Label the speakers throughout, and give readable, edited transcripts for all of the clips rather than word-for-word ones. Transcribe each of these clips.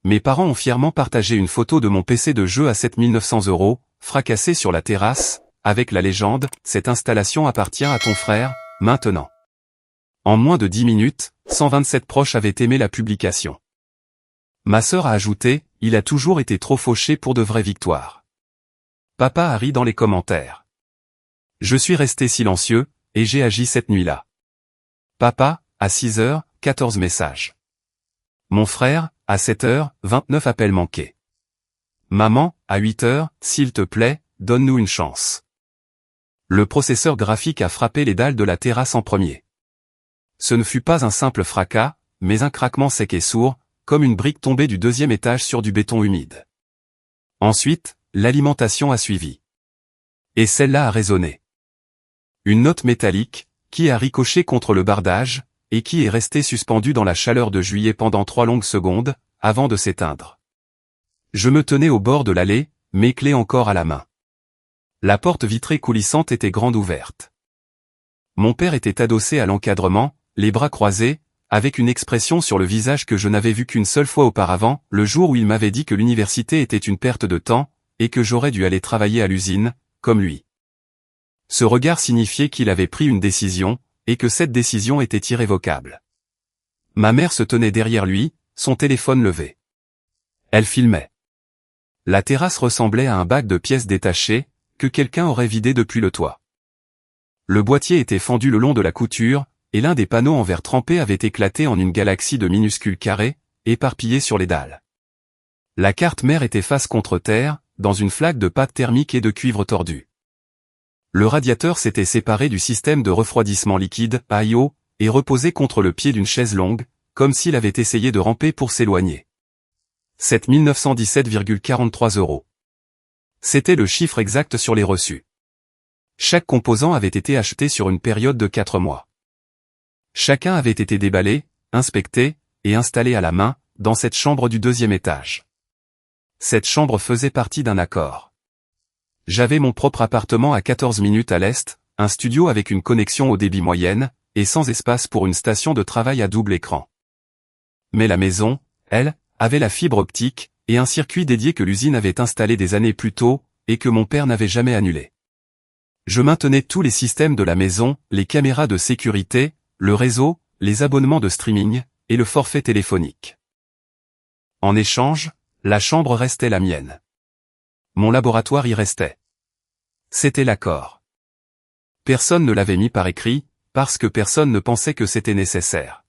Speaker 1: mes parents ont fièrement partagé une photo de mon PC de jeu à 7900 €, fracassé sur la terrasse, avec la légende « Cette installation appartient à ton frère, maintenant ». En moins de 10 minutes, 127 proches avaient aimé la publication. Ma sœur a ajouté « Il a toujours été trop fauché pour de vraies victoires ». Papa a ri dans les commentaires. Je suis resté silencieux, et j'ai agi cette nuit-là. Papa, à 6h, 14 messages. Mon frère, à 7h, 29 appels manqués. Maman, à 8h, s'il te plaît, donne-nous une chance. Le processeur graphique a frappé les dalles de la terrasse en premier. Ce ne fut pas un simple fracas, mais un craquement sec et sourd, comme une brique tombée du 2e étage sur du béton humide. Ensuite, l'alimentation a suivi. Et celle-là a résonné. Une note métallique, qui a ricoché contre le bardage, et qui est restée suspendue dans la chaleur de juillet pendant 3 longues secondes, avant de s'éteindre. Je me tenais au bord de l'allée, mes clés encore à la main. La porte vitrée coulissante était grande ouverte. Mon père était adossé à l'encadrement, les bras croisés, avec une expression sur le visage que je n'avais vue qu'une seule fois auparavant, le jour où il m'avait dit que l'université était une perte de temps, et que j'aurais dû aller travailler à l'usine, comme lui. Ce regard signifiait qu'il avait pris une décision, et que cette décision était irrévocable. Ma mère se tenait derrière lui, son téléphone levé. Elle filmait. La terrasse ressemblait à un bac de pièces détachées, que quelqu'un aurait vidé depuis le toit. Le boîtier était fendu le long de la couture, et l'un des panneaux en verre trempé avait éclaté en une galaxie de minuscules carrés, éparpillés sur les dalles. La carte mère était face contre terre, dans une flaque de pâte thermique et de cuivre tordu. Le radiateur s'était séparé du système de refroidissement liquide, AIO, et reposait contre le pied d'une chaise longue, comme s'il avait essayé de ramper pour s'éloigner. 7 917,43 €. C'était le chiffre exact sur les reçus. Chaque composant avait été acheté sur une période de 4 mois. Chacun avait été déballé, inspecté, et installé à la main, dans cette chambre du 2e étage. Cette chambre faisait partie d'un accord. J'avais mon propre appartement à 14 minutes à l'est, un studio avec une connexion au débit moyenne, et sans espace pour une station de travail à double écran. Mais la maison, elle, avait la fibre optique, et un circuit dédié que l'usine avait installé des années plus tôt, et que mon père n'avait jamais annulé. Je maintenais tous les systèmes de la maison, les caméras de sécurité, le réseau, les abonnements de streaming, et le forfait téléphonique. En échange, la chambre restait la mienne. Mon laboratoire y restait. C'était l'accord. Personne ne l'avait mis par écrit, parce que personne ne pensait que c'était nécessaire.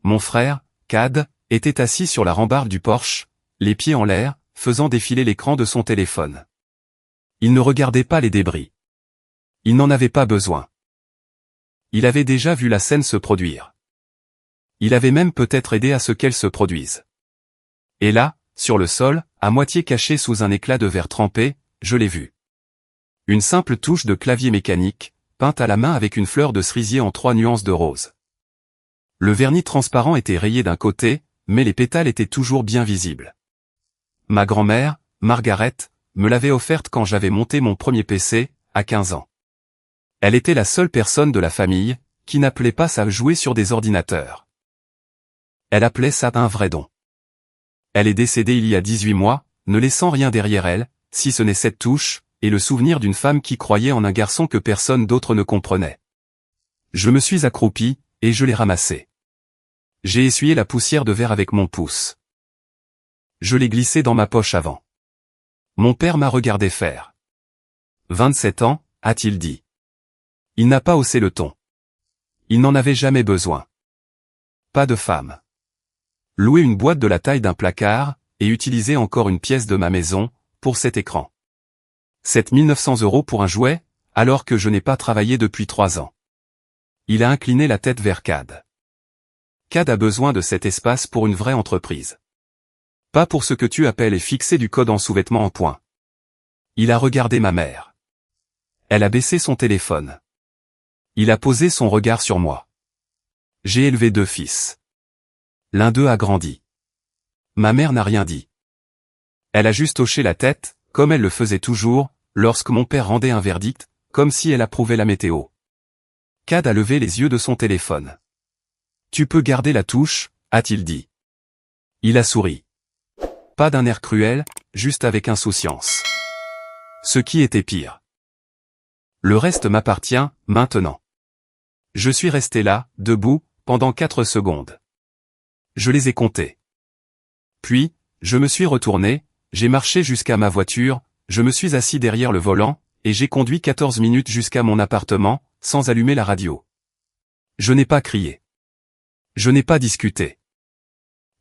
Speaker 1: Mon frère, Cad, était assis sur la rambarde du Porsche, les pieds en l'air, faisant défiler l'écran de son téléphone. Il ne regardait pas les débris. Il n'en avait pas besoin. Il avait déjà vu la scène se produire. Il avait même peut-être aidé à ce qu'elle se produise. Et là, sur le sol, à moitié caché sous un éclat de verre trempé, je l'ai vu. Une simple touche de clavier mécanique, peinte à la main avec une fleur de cerisier en 3 nuances de rose. Le vernis transparent était rayé d'un côté, mais les pétales étaient toujours bien visibles. Ma grand-mère, Margaret, me l'avait offerte quand j'avais monté mon premier PC, à 15 ans. Elle était la seule personne de la famille, qui n'appelait pas ça jouer sur des ordinateurs. Elle appelait ça un vrai don. Elle est décédée il y a 18 mois, ne laissant rien derrière elle, si ce n'est cette touche, et le souvenir d'une femme qui croyait en un garçon que personne d'autre ne comprenait. Je me suis accroupi, et je l'ai ramassé. J'ai essuyé la poussière de verre avec mon pouce. Je l'ai glissé dans ma poche avant. Mon père m'a regardé faire. 27 ans, a-t-il dit. Il n'a pas haussé le ton. Il n'en avait jamais besoin. Pas de femme. Louer une boîte de la taille d'un placard, et utiliser encore une pièce de ma maison, pour cet écran. 7 900 € pour un jouet, alors que je n'ai pas travaillé depuis 3 ans. Il a incliné la tête vers Cad. Cad a besoin de cet espace pour une vraie entreprise. Pas pour ce que tu appelles et fixer du code en sous-vêtements en point. Il a regardé ma mère. Elle a baissé son téléphone. Il a posé son regard sur moi. J'ai élevé 2 fils. L'un d'eux a grandi. Ma mère n'a rien dit. Elle a juste hoché la tête, comme elle le faisait toujours, lorsque mon père rendait un verdict, comme si elle approuvait la météo. Cad a levé les yeux de son téléphone. Tu peux garder la touche, a-t-il dit. Il a souri. Pas d'un air cruel, juste avec insouciance. Ce qui était pire. Le reste m'appartient, maintenant. Je suis resté là, debout, pendant 4 secondes. Je les ai comptés. Puis, je me suis retourné, j'ai marché jusqu'à ma voiture, je me suis assis derrière le volant, et j'ai conduit 14 minutes jusqu'à mon appartement, sans allumer la radio. Je n'ai pas crié. Je n'ai pas discuté.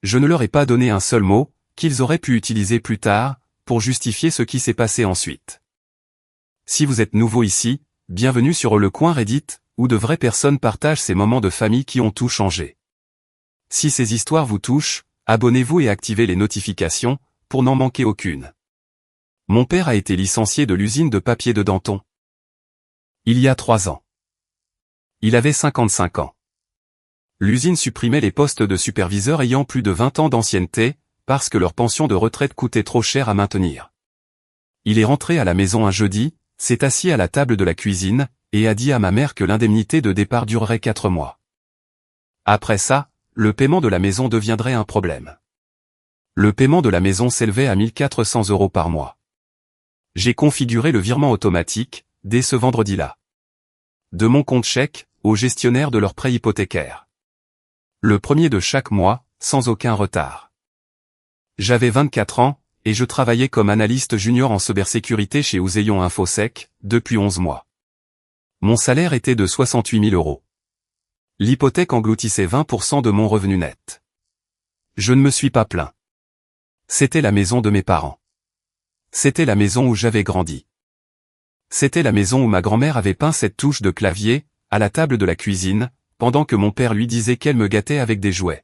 Speaker 1: Je ne leur ai pas donné un seul mot, qu'ils auraient pu utiliser plus tard, pour justifier ce qui s'est passé ensuite. Si vous êtes nouveau ici, bienvenue sur le coin Reddit, où de vraies personnes partagent ces moments de famille qui ont tout changé. Si ces histoires vous touchent, abonnez-vous et activez les notifications, pour n'en manquer aucune. Mon père a été licencié de l'usine de papier de Danton. Il y a 3 ans. Il avait 55 ans. L'usine supprimait les postes de superviseurs ayant plus de 20 ans d'ancienneté, parce que leur pension de retraite coûtait trop cher à maintenir. Il est rentré à la maison un jeudi, s'est assis à la table de la cuisine, et a dit à ma mère que l'indemnité de départ durerait 4 mois. Après ça, le paiement de la maison deviendrait un problème. Le paiement de la maison s'élevait à 1 400 € par mois. J'ai configuré le virement automatique, dès ce vendredi-là. De mon compte chèque, au gestionnaire de leur prêt hypothécaire. Le premier de chaque mois, sans aucun retard. J'avais 24 ans, et je travaillais comme analyste junior en cybersécurité chez Ouzéon Infosec, depuis 11 mois. Mon salaire était de 68 000 €. L'hypothèque engloutissait 20% de mon revenu net. Je ne me suis pas plaint. C'était la maison de mes parents. C'était la maison où j'avais grandi. C'était la maison où ma grand-mère avait peint cette touche de clavier, à la table de la cuisine, pendant que mon père lui disait qu'elle me gâtait avec des jouets.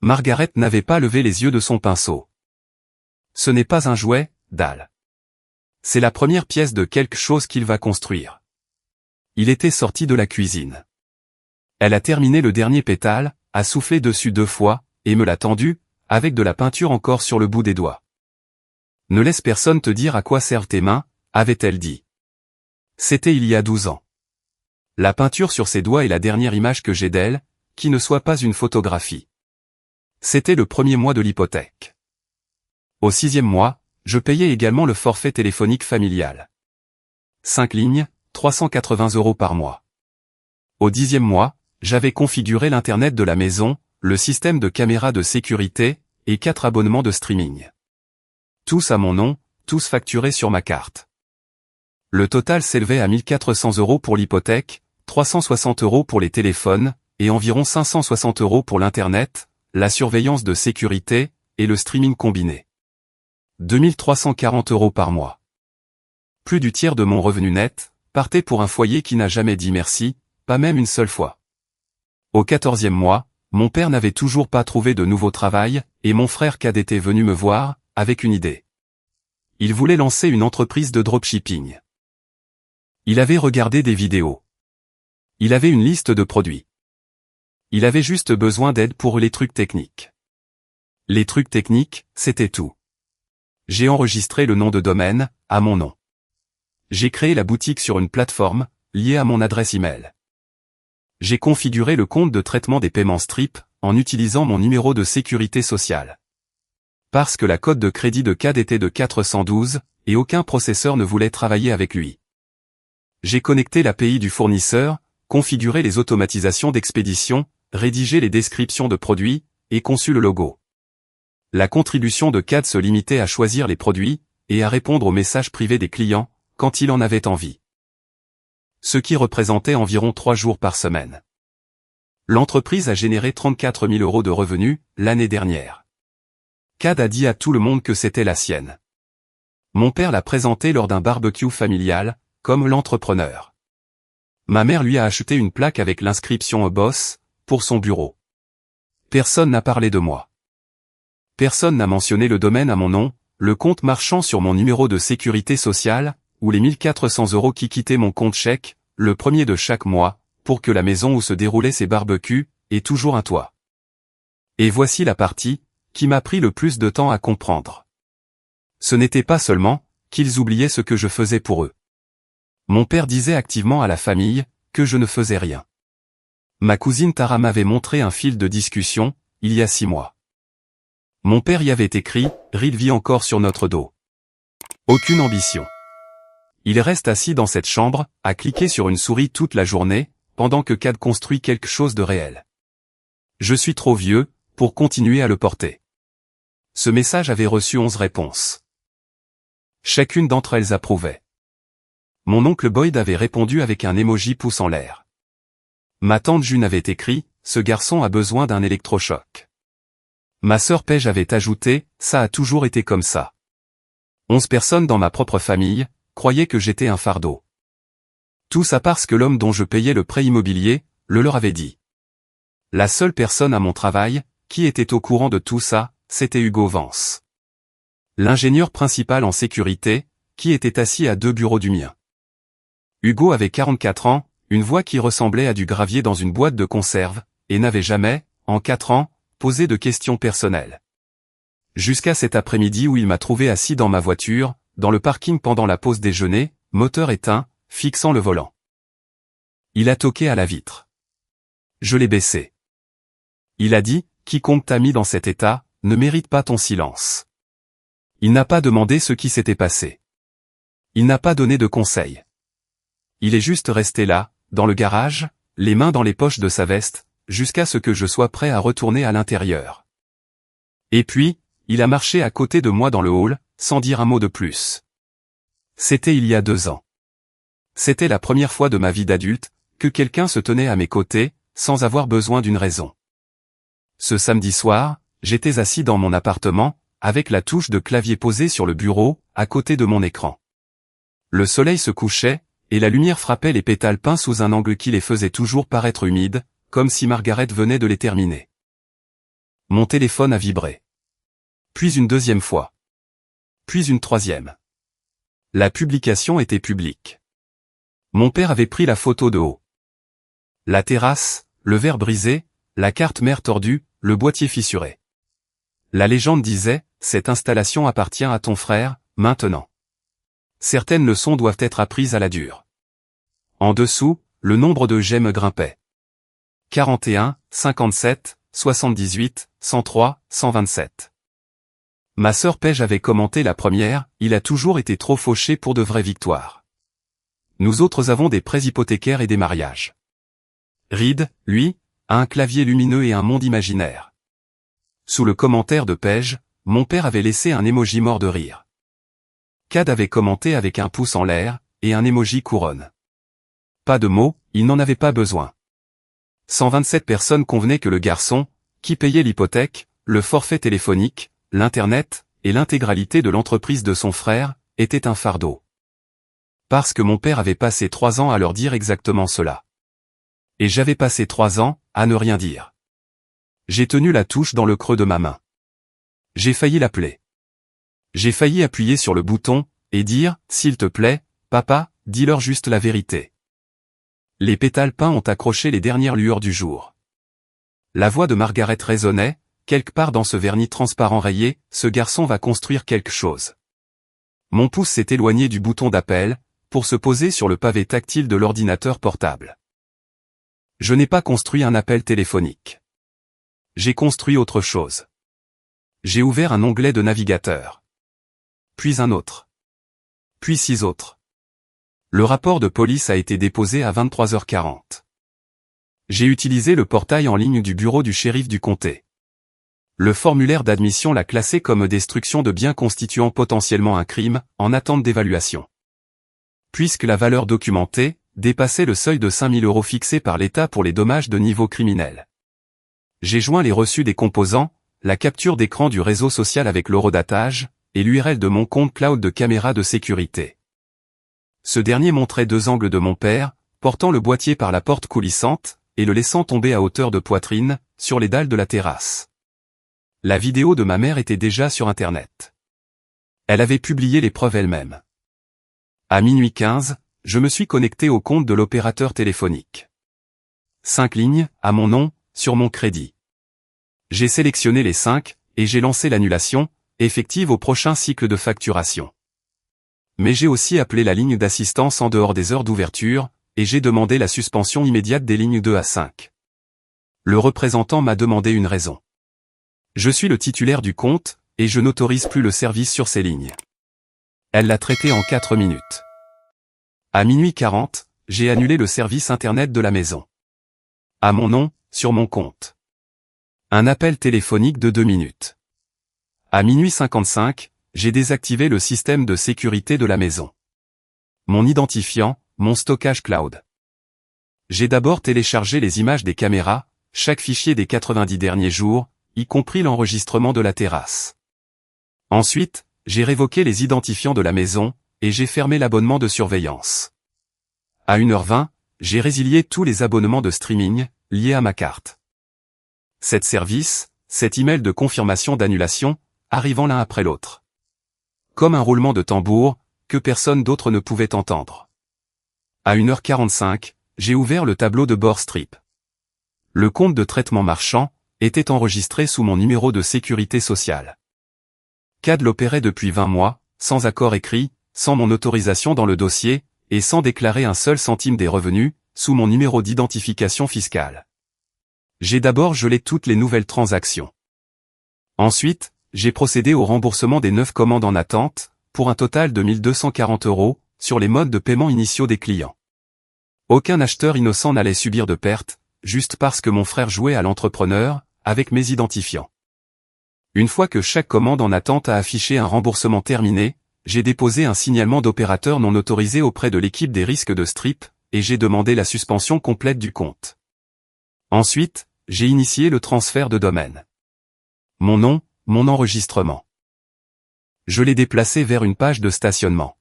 Speaker 1: Margaret n'avait pas levé les yeux de son pinceau. Ce n'est pas un jouet, Dal. C'est la première pièce de quelque chose qu'il va construire. Il était sorti de la cuisine. Elle a terminé le dernier pétale, a soufflé dessus 2 fois, et me l'a tendu, avec de la peinture encore sur le bout des doigts. Ne laisse personne te dire à quoi servent tes mains, avait-elle dit. C'était il y a 12 ans. La peinture sur ses doigts est la dernière image que j'ai d'elle, qui ne soit pas une photographie. C'était le premier mois de l'hypothèque. Au 6e mois, je payais également le forfait téléphonique familial. 5 lignes, 380 € par mois. Au 10e mois, j'avais configuré l'internet de la maison, le système de caméras de sécurité, et 4 abonnements de streaming. Tous à mon nom, tous facturés sur ma carte. Le total s'élevait à 1 400 € pour l'hypothèque, 360 € pour les téléphones, et environ 560 € pour l'internet, la surveillance de sécurité, et le streaming combiné. 2 340 € par mois. Plus du tiers de mon revenu net, partait pour un foyer qui n'a jamais dit merci, pas même une seule fois. Au 14e mois, mon père n'avait toujours pas trouvé de nouveau travail, et mon frère cadet était venu me voir, avec une idée. Il voulait lancer une entreprise de dropshipping. Il avait regardé des vidéos. Il avait une liste de produits. Il avait juste besoin d'aide pour les trucs techniques. Les trucs techniques, c'était tout. J'ai enregistré le nom de domaine, à mon nom. J'ai créé la boutique sur une plateforme, liée à mon adresse email. J'ai configuré le compte de traitement des paiements Stripe, en utilisant mon numéro de sécurité sociale. Parce que la cote de crédit de CAD était de 412, et aucun processeur ne voulait travailler avec lui. J'ai connecté l'API du fournisseur, configuré les automatisations d'expédition, rédigé les descriptions de produits, et conçu le logo. La contribution de CAD se limitait à choisir les produits, et à répondre aux messages privés des clients, quand il en avait envie. Ce qui représentait environ 3 jours par semaine. L'entreprise a généré 34 000 € de revenus, l'année dernière. CAD a dit à tout le monde que c'était la sienne. Mon père l'a présenté lors d'un barbecue familial, comme l'entrepreneur. Ma mère lui a acheté une plaque avec l'inscription Boss, pour son bureau. Personne n'a parlé de moi. Personne n'a mentionné le domaine à mon nom, le compte marchand sur mon numéro de sécurité sociale, ou les 1 400 € qui quittaient mon compte chèque, le premier de chaque mois, pour que la maison où se déroulaient ces barbecues, ait toujours un toit. Et voici la partie, qui m'a pris le plus de temps à comprendre. Ce n'était pas seulement, qu'ils oubliaient ce que je faisais pour eux. Mon père disait activement à la famille, que je ne faisais rien. Ma cousine Tara m'avait montré un fil de discussion, il y a 6 mois. Mon père y avait écrit, Reed vit encore sur notre dos. Aucune ambition. Il reste assis dans cette chambre, à cliquer sur une souris toute la journée, pendant que Cad construit quelque chose de réel. Je suis trop vieux, pour continuer à le porter. Ce message avait reçu 11 réponses. Chacune d'entre elles approuvait. Mon oncle Boyd avait répondu avec un emoji pouce en l'air. Ma tante June avait écrit, ce garçon a besoin d'un électrochoc. Ma sœur Paige avait ajouté, ça a toujours été comme ça. 11 personnes dans ma propre famille, croyaient que j'étais un fardeau. Tout ça parce que l'homme dont je payais le prêt immobilier, le leur avait dit. La seule personne à mon travail, qui était au courant de tout ça, c'était Hugo Vance. L'ingénieur principal en sécurité, qui était assis à 2 bureaux du mien. Hugo avait 44 ans, une voix qui ressemblait à du gravier dans une boîte de conserve, et n'avait jamais, en 4 ans, posé de questions personnelles. Jusqu'à cet après-midi où il m'a trouvé assis dans ma voiture, dans le parking pendant la pause déjeuner, moteur éteint, fixant le volant. Il a toqué à la vitre. Je l'ai baissé. Il a dit, quiconque t'a mis dans cet état, ne mérite pas ton silence. Il n'a pas demandé ce qui s'était passé. Il n'a pas donné de conseils. Il est juste resté là, dans le garage, les mains dans les poches de sa veste, jusqu'à ce que je sois prêt à retourner à l'intérieur. Et puis, il a marché à côté de moi dans le hall, sans dire un mot de plus. C'était il y a 2 ans. C'était la première fois de ma vie d'adulte, que quelqu'un se tenait à mes côtés, sans avoir besoin d'une raison. Ce samedi soir, j'étais assis dans mon appartement, avec la touche de clavier posée sur le bureau, à côté de mon écran. Le soleil se couchait, et la lumière frappait les pétales peints sous un angle qui les faisait toujours paraître humides, comme si Margaret venait de les terminer. Mon téléphone a vibré. Puis une deuxième fois. Puis une troisième. La publication était publique. Mon père avait pris la photo de haut. La terrasse, le verre brisé, la carte mère tordue, le boîtier fissuré. La légende disait, cette installation appartient à ton frère, maintenant. Certaines leçons doivent être apprises à la dure. En dessous, le nombre de j'aime grimpait. 41, 57, 78, 103, 127. Ma sœur Paige avait commenté la première, il a toujours été trop fauché pour de vraies victoires. Nous autres avons des prêts hypothécaires et des mariages. Reed, lui, a un clavier lumineux et un monde imaginaire. Sous le commentaire de Paige, mon père avait laissé un emoji mort de rire. Cad avait commenté avec un pouce en l'air, et un emoji couronne. Pas de mots, il n'en avait pas besoin. 127 personnes convenaient que le garçon, qui payait l'hypothèque, le forfait téléphonique, l'Internet, et l'intégralité de l'entreprise de son frère, était un fardeau. Parce que mon père avait passé 3 ans à leur dire exactement cela. Et j'avais passé 3 ans, à ne rien dire. J'ai tenu la touche dans le creux de ma main. J'ai failli l'appeler. J'ai failli appuyer sur le bouton, et dire, s'il te plaît, papa, dis-leur juste la vérité. Les pétales peints ont accroché les dernières lueurs du jour. La voix de Margaret résonnait, quelque part dans ce vernis transparent rayé, ce garçon va construire quelque chose. Mon pouce s'est éloigné du bouton d'appel, pour se poser sur le pavé tactile de l'ordinateur portable. Je n'ai pas construit un appel téléphonique. J'ai construit autre chose. J'ai ouvert un onglet de navigateur. Puis un autre. Puis 6 autres. Le rapport de police a été déposé à 23h40. J'ai utilisé le portail en ligne du bureau du shérif du comté. Le formulaire d'admission l'a classé comme destruction de biens constituant potentiellement un crime, en attente d'évaluation. Puisque la valeur documentée dépassait le seuil de 5 000 € fixé par l'État pour les dommages de niveau criminel. J'ai joint les reçus des composants, la capture d'écran du réseau social avec l'horodatage, et l'URL de mon compte cloud de caméra de sécurité. Ce dernier montrait 2 angles de mon père, portant le boîtier par la porte coulissante, et le laissant tomber à hauteur de poitrine, sur les dalles de la terrasse. La vidéo de ma mère était déjà sur Internet. Elle avait publié les preuves elle-même. À minuit 15, je me suis connecté au compte de l'opérateur téléphonique. 5 lignes, à mon nom, sur mon crédit. J'ai sélectionné les 5, et j'ai lancé l'annulation, effective au prochain cycle de facturation. Mais j'ai aussi appelé la ligne d'assistance en dehors des heures d'ouverture, et j'ai demandé la suspension immédiate des lignes 2 à 5. Le représentant m'a demandé une raison. Je suis le titulaire du compte, et je n'autorise plus le service sur ces lignes. Elle l'a traité en 4 minutes. À minuit 40, j'ai annulé le service Internet de la maison. À mon nom, sur mon compte. Un appel téléphonique de 2 minutes. À minuit 55, j'ai désactivé le système de sécurité de la maison. Mon identifiant, mon stockage cloud. J'ai d'abord téléchargé les images des caméras, chaque fichier des 90 derniers jours, y compris l'enregistrement de la terrasse. Ensuite, j'ai révoqué les identifiants de la maison, et j'ai fermé l'abonnement de surveillance. À 1h20, j'ai résilié tous les abonnements de streaming, liés à ma carte. 7 services, 7 emails de confirmation d'annulation, arrivant l'un après l'autre. Comme un roulement de tambour, que personne d'autre ne pouvait entendre. À 1h45, j'ai ouvert le tableau de bord Stripe. Le compte de traitement marchand était enregistré sous mon numéro de sécurité sociale. CAD l'opérait depuis 20 mois, sans accord écrit, sans mon autorisation dans le dossier, et sans déclarer un seul centime des revenus, sous mon numéro d'identification fiscale. J'ai d'abord gelé toutes les nouvelles transactions. Ensuite, j'ai procédé au remboursement des 9 commandes en attente, pour un total de 1 240 €, sur les modes de paiement initiaux des clients. Aucun acheteur innocent n'allait subir de pertes, juste parce que mon frère jouait à l'entrepreneur, avec mes identifiants. Une fois que chaque commande en attente a affiché un remboursement terminé, j'ai déposé un signalement d'opérateur non autorisé auprès de l'équipe des risques de Stripe, et j'ai demandé la suspension complète du compte. Ensuite, j'ai initié le transfert de domaine. Mon nom, mon enregistrement. Je l'ai déplacé vers une page de stationnement.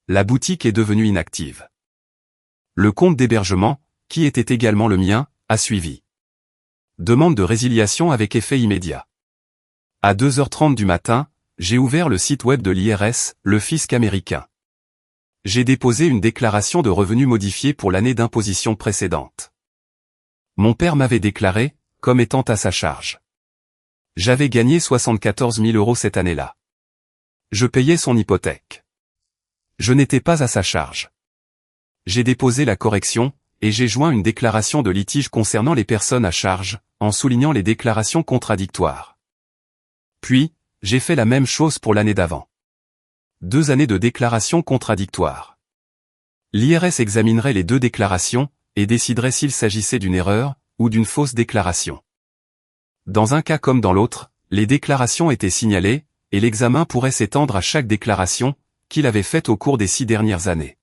Speaker 1: La boutique est devenue inactive. Le compte d'hébergement, qui était également le mien, a suivi. Demande de résiliation avec effet immédiat. À 2h30 du matin, j'ai ouvert le site web de l'IRS, le fisc américain. J'ai déposé une déclaration de revenus modifiée pour l'année d'imposition précédente. Mon père m'avait déclaré, comme étant à sa charge. J'avais gagné 74 000 € cette année-là. Je payais son hypothèque. Je n'étais pas à sa charge. J'ai déposé la correction, et j'ai joint une déclaration de litige concernant les personnes à charge, en soulignant les déclarations contradictoires. Puis, j'ai fait la même chose pour l'année d'avant. 2 années de déclarations contradictoires. L'IRS examinerait les 2 déclarations, et déciderait s'il s'agissait d'une erreur, ou d'une fausse déclaration. Dans un cas comme dans l'autre, les déclarations étaient signalées, et l'examen pourrait s'étendre à chaque déclaration, qu'il avait faite au cours des 6 dernières années.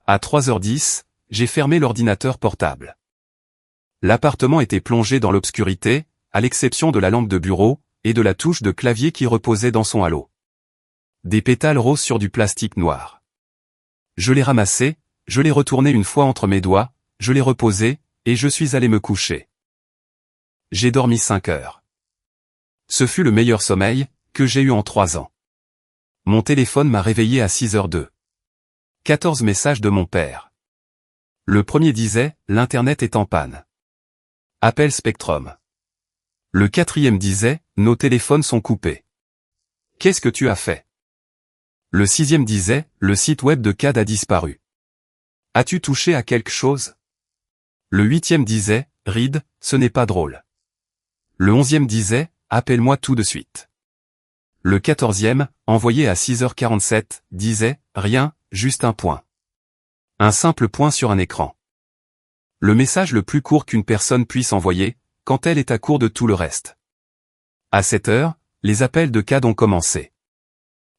Speaker 1: À 3h10, j'ai fermé l'ordinateur portable. L'appartement était plongé dans l'obscurité, à l'exception de la lampe de bureau, et de la touche de clavier qui reposait dans son halo. Des pétales roses sur du plastique noir. Je l'ai ramassé, je l'ai retourné une fois entre mes doigts, je l'ai reposé, et je suis allé me coucher. J'ai dormi 5 heures. Ce fut le meilleur sommeil que j'ai eu en 3 ans. Mon téléphone m'a réveillé à 6h02. 14 messages de mon père. Le premier disait, l'Internet est en panne. Appel Spectrum. Le 4e disait, nos téléphones sont coupés. Qu'est-ce que tu as fait? Le 6e disait, le site web de CAD a disparu. As-tu touché à quelque chose? Le 8e disait, Reed, ce n'est pas drôle. Le 11e disait, appelle-moi tout de suite. Le 14e, envoyé à 6h47, disait, rien, juste un point. Un simple point sur un écran. Le message le plus court qu'une personne puisse envoyer, quand elle est à court de tout le reste. À 7 heures, les appels de CAD ont commencé.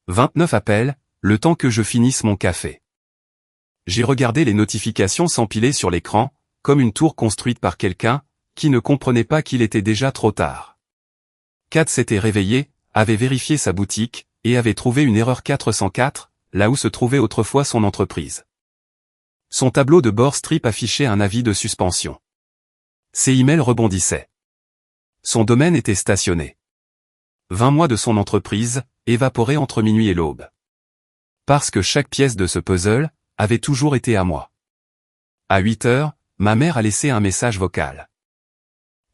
Speaker 1: 29 appels, le temps que je finisse mon café. J'ai regardé les notifications s'empiler sur l'écran, comme une tour construite par quelqu'un, qui ne comprenait pas qu'il était déjà trop tard. CAD s'était réveillé, avait vérifié sa boutique, et avait trouvé une erreur 404, là où se trouvait autrefois son entreprise. Son tableau de bord Stripe affichait un avis de suspension. Ses emails rebondissaient. Son domaine était stationné. 20 mois de son entreprise, évaporés entre minuit et l'aube. Parce que chaque pièce de ce puzzle avait toujours été à moi. À 8 heures, ma mère a laissé un message vocal.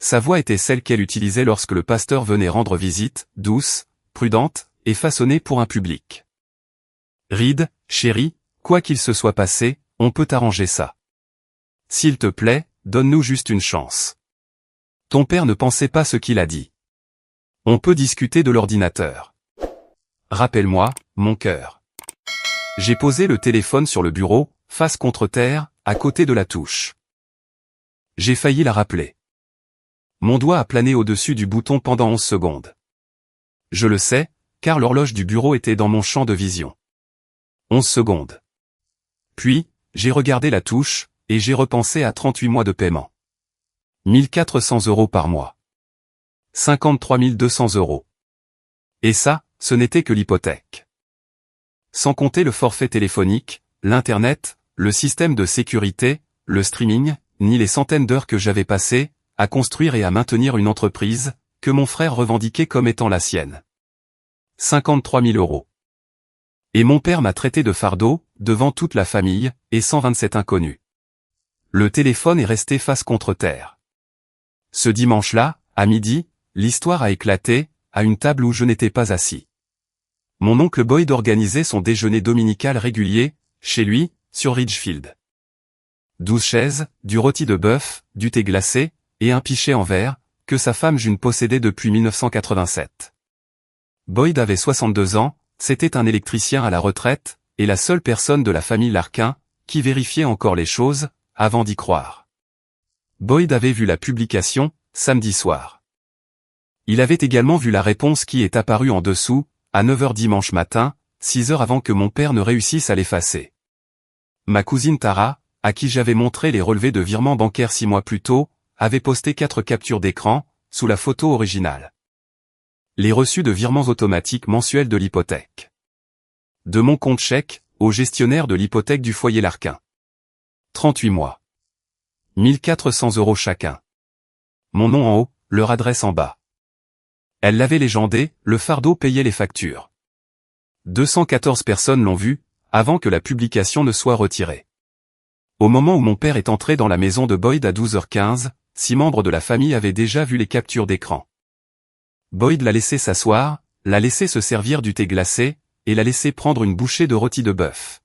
Speaker 1: Sa voix était celle qu'elle utilisait lorsque le pasteur venait rendre visite, douce, prudente, et façonnée pour un public. Reed, chérie, quoi qu'il se soit passé, on peut arranger ça. S'il te plaît, donne-nous juste une chance. Ton père ne pensait pas ce qu'il a dit. On peut discuter de l'ordinateur. Rappelle-moi, mon cœur. J'ai posé le téléphone sur le bureau, face contre terre, à côté de la touche. J'ai failli la rappeler. Mon doigt a plané au-dessus du bouton pendant 11 secondes. Je le sais, car l'horloge du bureau était dans mon champ de vision. 11 secondes. Puis, j'ai regardé la touche, et j'ai repensé à 38 mois de paiement. 1400 € par mois. 53 200 €. Et ça, ce n'était que l'hypothèque. Sans compter le forfait téléphonique, l'Internet, le système de sécurité, le streaming, ni les centaines d'heures que j'avais passées à construire et à maintenir une entreprise que mon frère revendiquait comme étant la sienne. 53 000 €. Et mon père m'a traité de fardeau, devant toute la famille, et 127 inconnus. Le téléphone est resté face contre terre. Ce dimanche-là, à midi, l'histoire a éclaté, à une table où je n'étais pas assis. Mon oncle Boyd organisait son déjeuner dominical régulier, chez lui, sur Ridgefield. 12 chaises, du rôti de bœuf, du thé glacé, et un pichet en verre, que sa femme June possédait depuis 1987. Boyd avait 62 ans, c'était un électricien à la retraite, et la seule personne de la famille Larkin, qui vérifiait encore les choses, avant d'y croire. Boyd avait vu la publication, samedi soir. Il avait également vu la réponse qui est apparue en dessous, à 9 h dimanche matin, 6 heures avant que mon père ne réussisse à l'effacer. Ma cousine Tara, à qui j'avais montré les relevés de virements bancaires 6 mois plus tôt, avait posté 4 captures d'écran, sous la photo originale. Les reçus de virements automatiques mensuels de l'hypothèque. De mon compte chèque, au gestionnaire de l'hypothèque du foyer Larkin. 38 mois. 1400 € chacun. Mon nom en haut, leur adresse en bas. Elle l'avait légendé, le fardeau payait les factures. 214 personnes l'ont vu, avant que la publication ne soit retirée. Au moment où mon père est entré dans la maison de Boyd à 12 h 15, 6 membres de la famille avaient déjà vu les captures d'écran. Boyd l'a laissé s'asseoir, l'a laissé se servir du thé glacé, et l'a laissé prendre une bouchée de rôti de bœuf.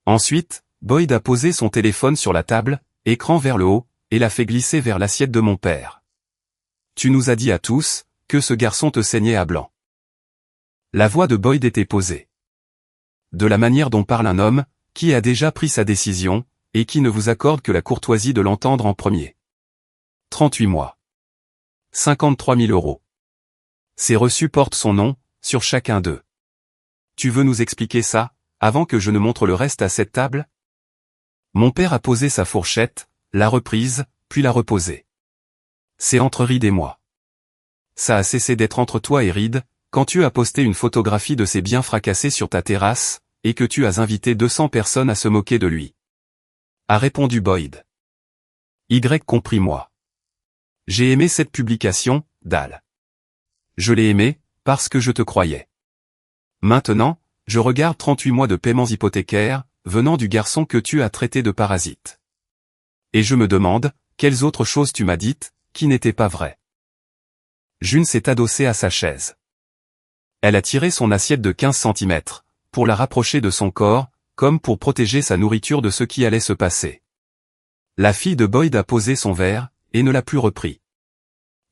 Speaker 1: Ensuite, Boyd a posé son téléphone sur la table, écran vers le haut, et l'a fait glisser vers l'assiette de mon père. Tu nous as dit à tous, que ce garçon te saignait à blanc. La voix de Boyd était posée. De la manière dont parle un homme, qui a déjà pris sa décision, et qui ne vous accorde que la courtoisie de l'entendre en premier. 38 mois. 53 000 €. Ces reçus portent son nom, sur chacun d'eux. Tu veux nous expliquer ça, avant que je ne montre le reste à cette table? Mon père a posé sa fourchette, l'a reprise, puis l'a reposée. C'est entre Reed et moi. Ça a cessé d'être entre toi et Reed, quand tu as posté une photographie de ses biens fracassés sur ta terrasse, et que tu as invité 200 personnes à se moquer de lui. A répondu Boyd. Y compris moi. J'ai aimé cette publication, Dal. Je l'ai aimée, parce que je te croyais. Maintenant, je regarde 38 mois de paiements hypothécaires, venant du garçon que tu as traité de parasite. Et je me demande, quelles autres choses tu m'as dites, qui n'étaient pas vraies. June s'est adossée à sa chaise. Elle a tiré son assiette de 15 cm, pour la rapprocher de son corps, comme pour protéger sa nourriture de ce qui allait se passer. La fille de Boyd a posé son verre, et ne l'a plus repris.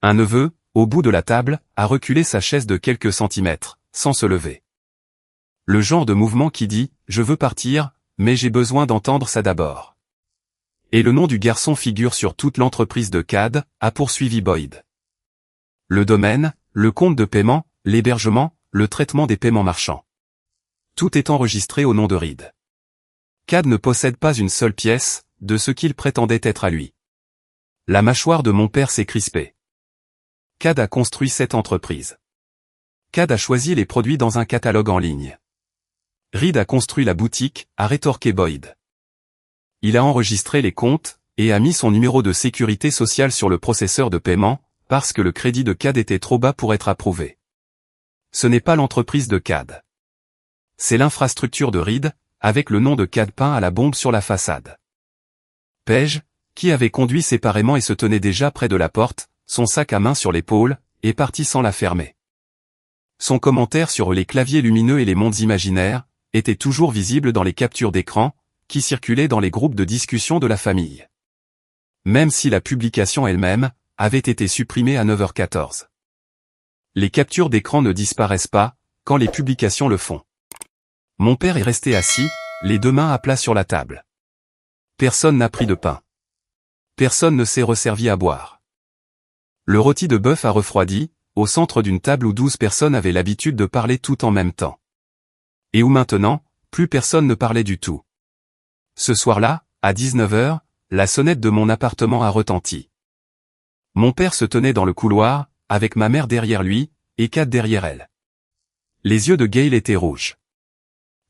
Speaker 1: Un neveu, au bout de la table, a reculé sa chaise de quelques centimètres, sans se lever. Le genre de mouvement qui dit « Je veux partir, mais j'ai besoin d'entendre ça d'abord ». Et le nom du garçon figure sur toute l'entreprise de CAD, a poursuivi Boyd. Le domaine, le compte de paiement, l'hébergement, le traitement des paiements marchands. Tout est enregistré au nom de Reed. CAD ne possède pas une seule pièce, de ce qu'il prétendait être à lui. La mâchoire de mon père s'est crispée. CAD a construit cette entreprise. CAD a choisi les produits dans un catalogue en ligne. Reed a construit la boutique, a rétorqué Boyd. Il a enregistré les comptes, et a mis son numéro de sécurité sociale sur le processeur de paiement, parce que le crédit de CAD était trop bas pour être approuvé. Ce n'est pas l'entreprise de CAD. C'est l'infrastructure de Reed, avec le nom de CAD peint à la bombe sur la façade. Paige, qui avait conduit séparément et se tenait déjà près de la porte, son sac à main sur l'épaule, est parti sans la fermer. Son commentaire sur les claviers lumineux et les mondes imaginaires, était toujours visible dans les captures d'écran, qui circulaient dans les groupes de discussion de la famille. Même si la publication elle-même, avait été supprimée à 9 h 14. Les captures d'écran ne disparaissent pas, quand les publications le font. Mon père est resté assis, les deux mains à plat sur la table. Personne n'a pris de pain. Personne ne s'est resservi à boire. Le rôti de bœuf a refroidi, au centre d'une table où 12 personnes avaient l'habitude de parler tout en même temps. Et où maintenant, plus personne ne parlait du tout. Ce soir-là, à 19h, la sonnette de mon appartement a retenti. Mon père se tenait dans le couloir, avec ma mère derrière lui, et Cad derrière elle. Les yeux de Gail étaient rouges.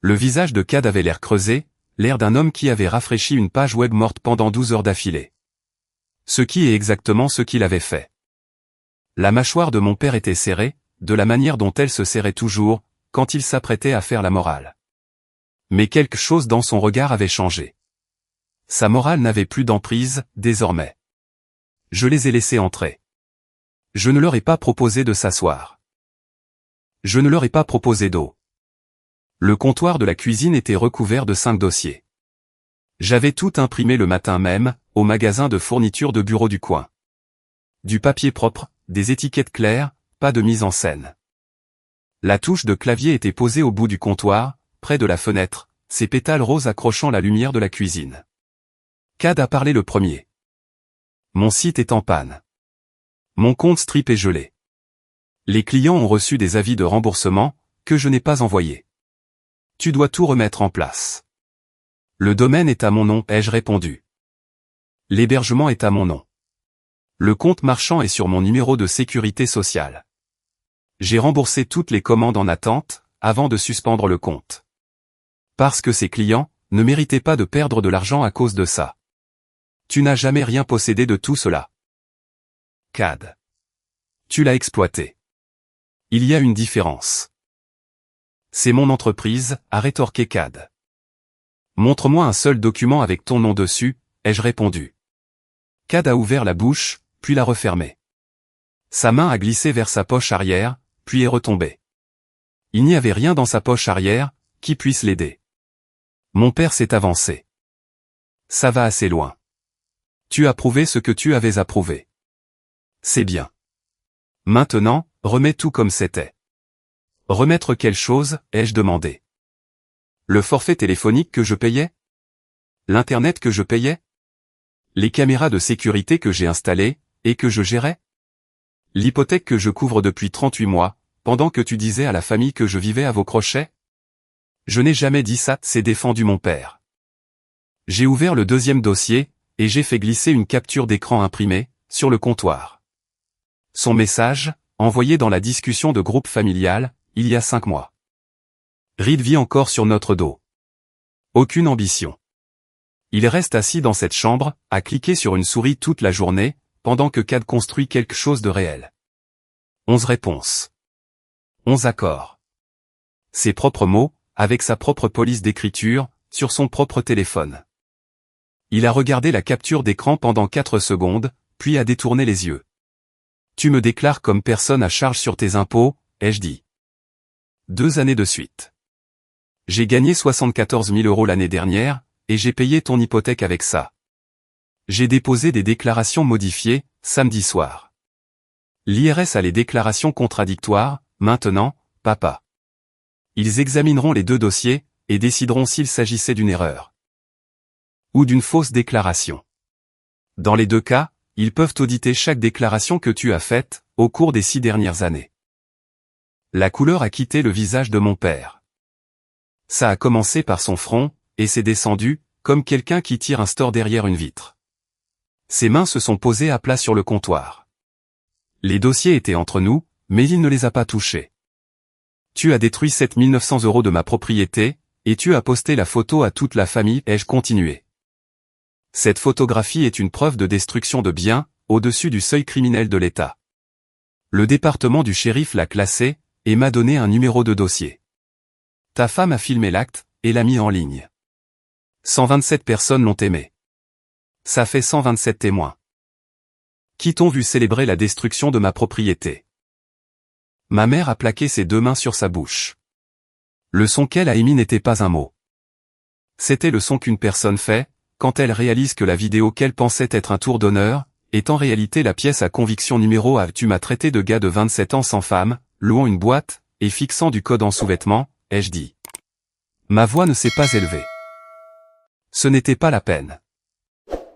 Speaker 1: Le visage de Cad avait l'air creusé, l'air d'un homme qui avait rafraîchi une page web morte pendant 12 heures d'affilée. Ce qui est exactement ce qu'il avait fait. La mâchoire de mon père était serrée, de la manière dont elle se serrait toujours, quand il s'apprêtait à faire la morale. Mais quelque chose dans son regard avait changé. Sa morale n'avait plus d'emprise, désormais. Je les ai laissés entrer. Je ne leur ai pas proposé de s'asseoir. Je ne leur ai pas proposé d'eau. Le comptoir de la cuisine était recouvert de 5 dossiers. J'avais tout imprimé le matin même, au magasin de fourniture de bureau du coin. Du papier propre, des étiquettes claires, pas de mise en scène. La touche de clavier était posée au bout du comptoir, près de la fenêtre, ses pétales roses accrochant la lumière de la cuisine. Cad a parlé le premier. Mon site est en panne. Mon compte Strip est gelé. Les clients ont reçu des avis de remboursement, que je n'ai pas envoyés. Tu dois tout remettre en place. Le domaine est à mon nom, ai-je répondu. L'hébergement est à mon nom. Le compte marchand est sur mon numéro de sécurité sociale. J'ai remboursé toutes les commandes en attente, avant de suspendre le compte. Parce que ces clients ne méritaient pas de perdre de l'argent à cause de ça. Tu n'as jamais rien possédé de tout cela. Cad. Tu l'as exploité. Il y a une différence. C'est mon entreprise, a rétorqué Cad. Montre-moi un seul document avec ton nom dessus, ai-je répondu. Cad a ouvert la bouche, puis l'a refermée. Sa main a glissé vers sa poche arrière, puis est retombée. Il n'y avait rien dans sa poche arrière, qui puisse l'aider. Mon père s'est avancé. Ça va assez loin. Tu as prouvé ce que tu avais à prouver. C'est bien. Maintenant, remets tout comme c'était. Remettre quelle chose, ai-je demandé. Le forfait téléphonique que je payais? L'Internet que je payais? Les caméras de sécurité que j'ai installées, et que je gérais? L'hypothèque que je couvre depuis 38 mois, pendant que tu disais à la famille que je vivais à vos crochets? Je n'ai jamais dit ça, s'est défendu mon père. J'ai ouvert le deuxième dossier, et j'ai fait glisser une capture d'écran imprimée, sur le comptoir. Son message, envoyé dans la discussion de groupe familial, il y a 5 mois. Reed vit encore sur notre dos. Aucune ambition. Il reste assis dans cette chambre, à cliquer sur une souris toute la journée, pendant que Cad construit quelque chose de réel. 11 réponses. 11 accords. Ses propres mots, avec sa propre police d'écriture, sur son propre téléphone. Il a regardé la capture d'écran pendant 4 secondes, puis a détourné les yeux. Tu me déclares comme personne à charge sur tes impôts, ai-je dit. 2 années de suite. J'ai gagné 74 000 € l'année dernière, et j'ai payé ton hypothèque avec ça. J'ai déposé des déclarations modifiées, samedi soir. L'IRS a les déclarations contradictoires, maintenant, papa. Ils examineront les 2 dossiers, et décideront s'il s'agissait d'une erreur. Ou d'une fausse déclaration. Dans les 2 cas, ils peuvent auditer chaque déclaration que tu as faite, au cours des 6 dernières années. La couleur a quitté le visage de mon père. Ça a commencé par son front, et s'est descendu, comme quelqu'un qui tire un store derrière une vitre. Ses mains se sont posées à plat sur le comptoir. Les dossiers étaient entre nous, mais il ne les a pas touchés. Tu as détruit 7 900 € de ma propriété, et tu as posté la photo à toute la famille, ai-je continué. Cette photographie est une preuve de destruction de biens, au-dessus du seuil criminel de l'État. Le département du shérif l'a classé, et m'a donné un numéro de dossier. Ta femme a filmé l'acte, et l'a mis en ligne. 127 personnes l'ont aimé. Ça fait 127 témoins. Qui t'ont vu célébrer la destruction de ma propriété. Ma mère a plaqué ses 2 mains sur sa bouche. Le son qu'elle a émis n'était pas un mot. C'était le son qu'une personne fait, quand elle réalise que la vidéo qu'elle pensait être un tour d'honneur, est en réalité la pièce à conviction numéro A. Tu m'as traité de gars de 27 ans sans femme, louant une boîte, et fixant du code en sous-vêtements, ai-je dit. Ma voix ne s'est pas élevée. Ce n'était pas la peine.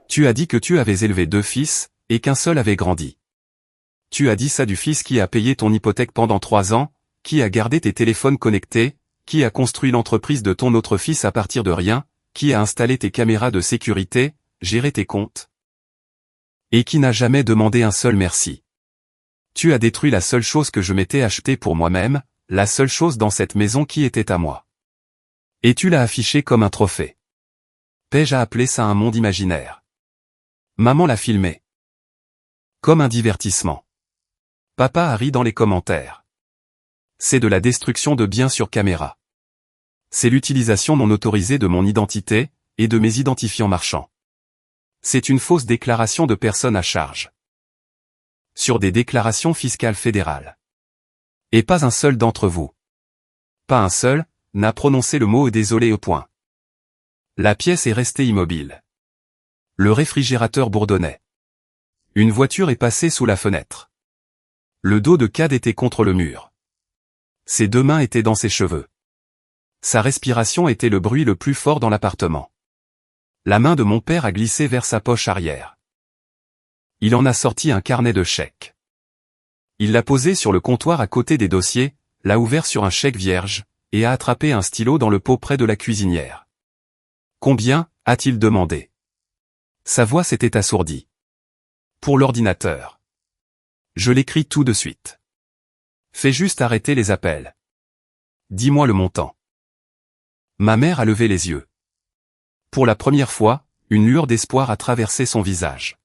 Speaker 1: Tu as dit que tu avais élevé 2 fils, et qu'un seul avait grandi. Tu as dit ça du fils qui a payé ton hypothèque pendant 3 ans, qui a gardé tes téléphones connectés, qui a construit l'entreprise de ton autre fils à partir de rien, qui a installé tes caméras de sécurité, géré tes comptes, et qui n'a jamais demandé un seul merci. Tu as détruit la seule chose que je m'étais achetée pour moi-même, la seule chose dans cette maison qui était à moi. Et tu l'as affichée comme un trophée. Peux-je appeler ça un monde imaginaire? Maman l'a filmé. Comme un divertissement. Papa a ri dans les commentaires. C'est de la destruction de biens sur caméra. C'est l'utilisation non autorisée de mon identité, et de mes identifiants marchands. C'est une fausse déclaration de personne à charge. Sur des déclarations fiscales fédérales. Et pas un seul d'entre vous. Pas un seul, n'a prononcé le mot désolé au point. La pièce est restée immobile. Le réfrigérateur bourdonnait. Une voiture est passée sous la fenêtre. Le dos de Cad était contre le mur. Ses 2 mains étaient dans ses cheveux. Sa respiration était le bruit le plus fort dans l'appartement. La main de mon père a glissé vers sa poche arrière. Il en a sorti un carnet de chèques. Il l'a posé sur le comptoir à côté des dossiers, l'a ouvert sur un chèque vierge, et a attrapé un stylo dans le pot près de la cuisinière. Combien, a-t-il demandé. Sa voix s'était assourdie. Pour l'ordinateur. Je l'écris tout de suite. Fais juste arrêter les appels. Dis-moi le montant. Ma mère a levé les yeux. Pour la première fois, une lueur d'espoir a traversé son visage.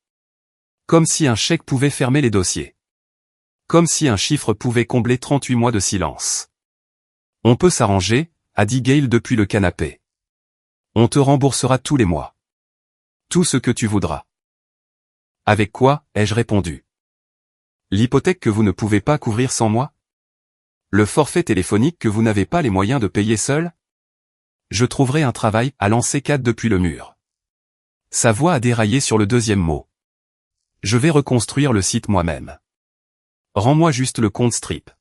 Speaker 1: Comme si un chèque pouvait fermer les dossiers. Comme si un chiffre pouvait combler 38 mois de silence. On peut s'arranger, a dit Gail depuis le canapé. On te remboursera tous les mois. Tout ce que tu voudras. Avec quoi, ai-je répondu. L'hypothèque que vous ne pouvez pas couvrir sans moi? Le forfait téléphonique que vous n'avez pas les moyens de payer seul? Je trouverai un travail, a lancé Cad depuis le mur. Sa voix a déraillé sur le 2e mot. Je vais reconstruire le site moi-même. Rends-moi juste le compte Strip.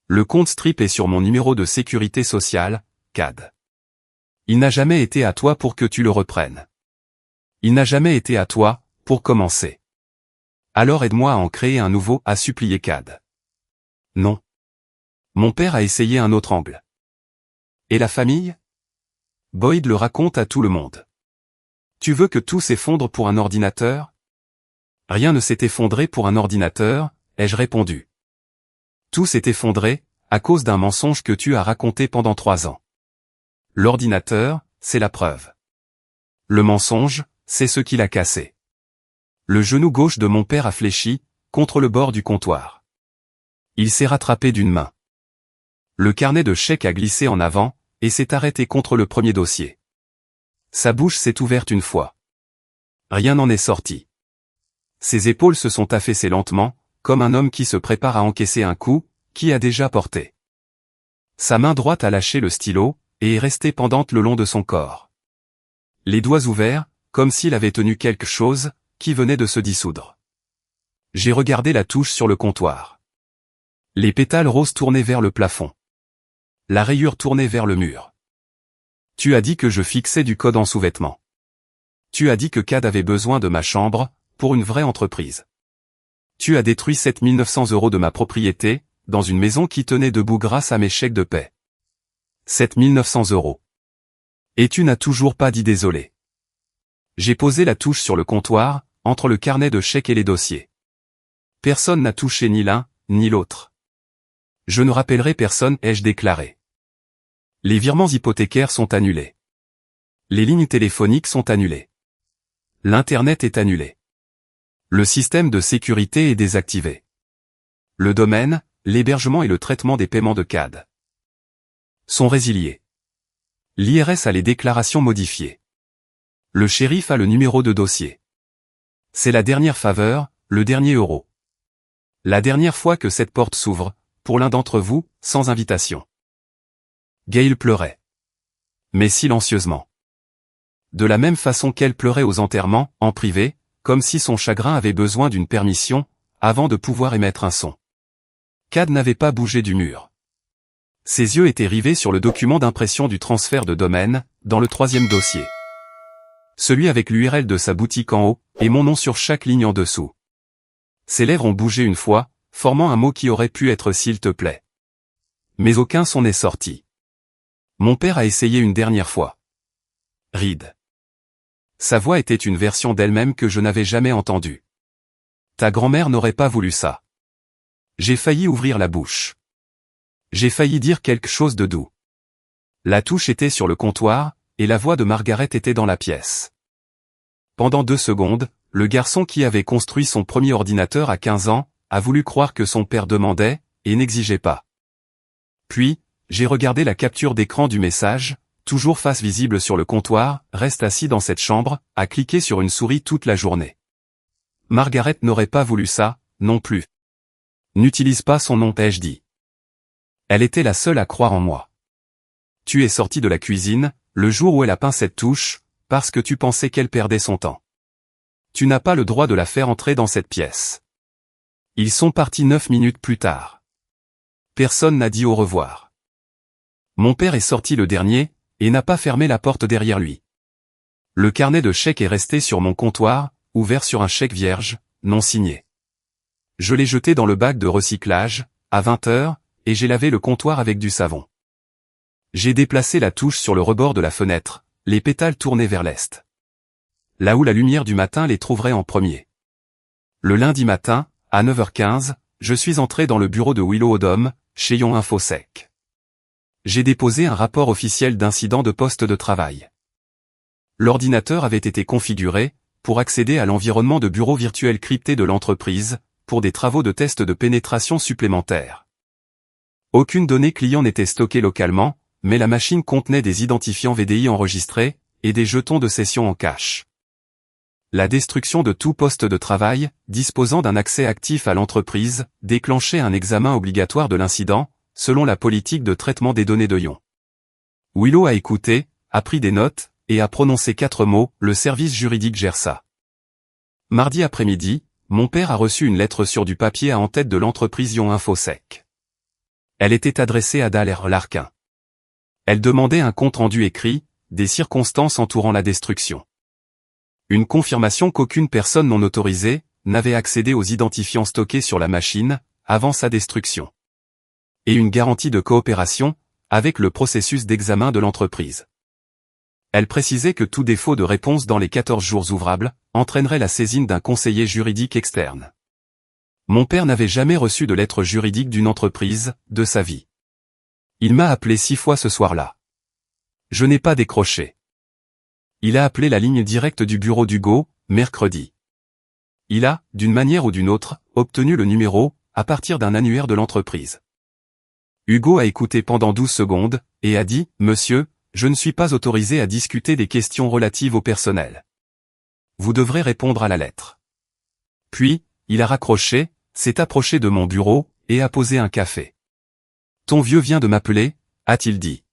Speaker 1: Le compte Strip est sur mon numéro de sécurité sociale, Cad. Il n'a jamais été à toi pour que tu le reprennes. Il n'a jamais été à toi, pour commencer. Alors aide-moi à en créer un nouveau, a supplié Cad. Non. Mon père a essayé un autre angle. Et la famille? Boyd le raconte à tout le monde. Tu veux que tout s'effondre pour un ordinateur? Rien ne s'est effondré pour un ordinateur, ai-je répondu. Tout s'est effondré, à cause d'un mensonge que tu as raconté pendant 3 ans. L'ordinateur, c'est la preuve. Le mensonge, c'est ce qui l'a cassé. Le genou gauche de mon père a fléchi, contre le bord du comptoir. Il s'est rattrapé d'une main. Le carnet de chèques a glissé en avant, et s'est arrêté contre le premier dossier. Sa bouche s'est ouverte une fois. Rien n'en est sorti. Ses épaules se sont affaissées lentement, comme un homme qui se prépare à encaisser un coup, qui a déjà porté. Sa main droite a lâché le stylo, et est restée pendante le long de son corps. Les doigts ouverts, comme s'il avait tenu quelque chose, qui venait de se dissoudre. J'ai regardé la touche sur le comptoir. Les pétales roses tournaient vers le plafond. La rayure tournait vers le mur. Tu as dit que je fixais du code en sous-vêtements. Tu as dit que Cad avait besoin de ma chambre, pour une vraie entreprise. Tu as détruit 7 900 € de ma propriété, dans une maison qui tenait debout grâce à mes chèques de paie. 7 900 €. Et tu n'as toujours pas dit désolé. J'ai posé la touche sur le comptoir, entre le carnet de chèques et les dossiers. Personne n'a touché ni l'un, ni l'autre. Je ne rappellerai personne, ai-je déclaré. Les virements hypothécaires sont annulés. Les lignes téléphoniques sont annulées. L'Internet est annulé. Le système de sécurité est désactivé. Le domaine, l'hébergement et le traitement des paiements de Cad sont résiliés. L'IRS a les déclarations modifiées. Le shérif a le numéro de dossier. C'est la dernière faveur, le dernier euro. La dernière fois que cette porte s'ouvre, pour l'un d'entre vous, sans invitation. Gail pleurait. Mais silencieusement. De la même façon qu'elle pleurait aux enterrements, en privé, comme si son chagrin avait besoin d'une permission, avant de pouvoir émettre un son. Cad n'avait pas bougé du mur. Ses yeux étaient rivés sur le document d'impression du transfert de domaine, dans le 3e dossier. Celui avec l'URL de sa boutique en haut, et mon nom sur chaque ligne en dessous. Ses lèvres ont bougé une fois, formant un mot qui aurait pu être « s'il te plaît ». Mais aucun son n'est sorti. Mon père a essayé une dernière fois. Ride. Sa voix était une version d'elle-même que je n'avais jamais entendue. Ta grand-mère n'aurait pas voulu ça. J'ai failli ouvrir la bouche. J'ai failli dire quelque chose de doux. La touche était sur le comptoir, et la voix de Margaret était dans la pièce. Pendant 2 secondes, le garçon qui avait construit son premier ordinateur à 15 ans, a voulu croire que son père demandait, et n'exigeait pas. Puis, j'ai regardé la capture d'écran du message, toujours face visible sur le comptoir, reste assis dans cette chambre, à cliquer sur une souris toute la journée. Margaret n'aurait pas voulu ça, non plus. N'utilise pas son nom, ai-je dit. Elle était la seule à croire en moi. Tu es sorti de la cuisine, le jour où elle a peint cette touche, parce que tu pensais qu'elle perdait son temps. Tu n'as pas le droit de la faire entrer dans cette pièce. Ils sont partis 9 minutes plus tard. Personne n'a dit au revoir. Mon père est sorti le dernier, et n'a pas fermé la porte derrière lui. Le carnet de chèques est resté sur mon comptoir, ouvert sur un chèque vierge, non signé. Je l'ai jeté dans le bac de recyclage, à 20 h, et j'ai lavé le comptoir avec du savon. J'ai déplacé la touche sur le rebord de la fenêtre, les pétales tournés vers l'est. Là où la lumière du matin les trouverait en premier. Le lundi matin, à 9 h 15, je suis entré dans le bureau de Willow Odom, chez Yon Infosec. J'ai déposé un rapport officiel d'incident de poste de travail. L'ordinateur avait été configuré, pour accéder à l'environnement de bureau virtuel crypté de l'entreprise, pour des travaux de test de pénétration supplémentaires. Aucune donnée client n'était stockée localement, mais la machine contenait des identifiants VDI enregistrés, et des jetons de session en cache. La destruction de tout poste de travail, disposant d'un accès actif à l'entreprise, déclenchait un examen obligatoire de l'incident, selon la politique de traitement des données de Yon. Willow a écouté, a pris des notes, et a prononcé 4 mots, le service juridique gère ça. Mardi après-midi, mon père a reçu une lettre sur du papier à en-tête de l'entreprise Yon Infosec. Elle était adressée à Dallaire Larkin. Elle demandait un compte-rendu écrit, des circonstances entourant la destruction. Une confirmation qu'aucune personne non autorisée n'avait accédé aux identifiants stockés sur la machine, avant sa destruction. Et une garantie de coopération, avec le processus d'examen de l'entreprise. Elle précisait que tout défaut de réponse dans les 14 jours ouvrables, entraînerait la saisine d'un conseiller juridique externe. Mon père n'avait jamais reçu de lettre juridique d'une entreprise, de sa vie. Il m'a appelé 6 fois ce soir-là. Je n'ai pas décroché. Il a appelé la ligne directe du bureau d'Hugo, mercredi. Il a, d'une manière ou d'une autre, obtenu le numéro, à partir d'un annuaire de l'entreprise. Hugo a écouté pendant 12 secondes, et a dit, « Monsieur, je ne suis pas autorisé à discuter des questions relatives au personnel. Vous devrez répondre à la lettre. » Puis, il a raccroché, s'est approché de mon bureau, et a posé un café. « Ton vieux vient de m'appeler » a-t-il dit.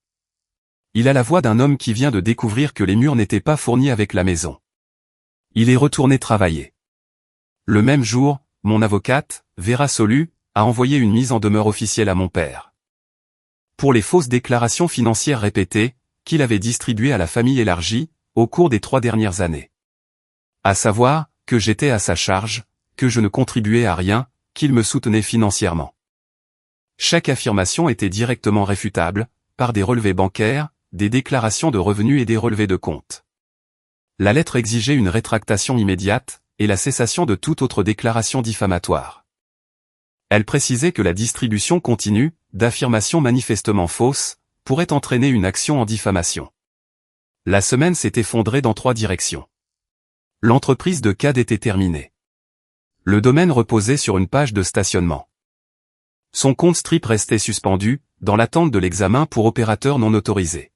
Speaker 1: Il a la voix d'un homme qui vient de découvrir que les murs n'étaient pas fournis avec la maison. Il est retourné travailler. Le même jour, mon avocate, Vera Solu, a envoyé une mise en demeure officielle à mon père. Pour les fausses déclarations financières répétées, qu'il avait distribuées à la famille élargie, au cours des 3 dernières années. À savoir, que j'étais à sa charge, que je ne contribuais à rien, qu'il me soutenait financièrement. Chaque affirmation était directement réfutable, par des relevés bancaires, des déclarations de revenus et des relevés de comptes. La lettre exigeait une rétractation immédiate, et la cessation de toute autre déclaration diffamatoire. Elle précisait que la distribution continue, d'affirmations manifestement fausses, pourrait entraîner une action en diffamation. La semaine s'est effondrée dans 3 directions. L'entreprise de CAD était terminée. Le domaine reposait sur une page de stationnement. Son compte Strip restait suspendu, dans l'attente de l'examen pour opérateurs non autorisés.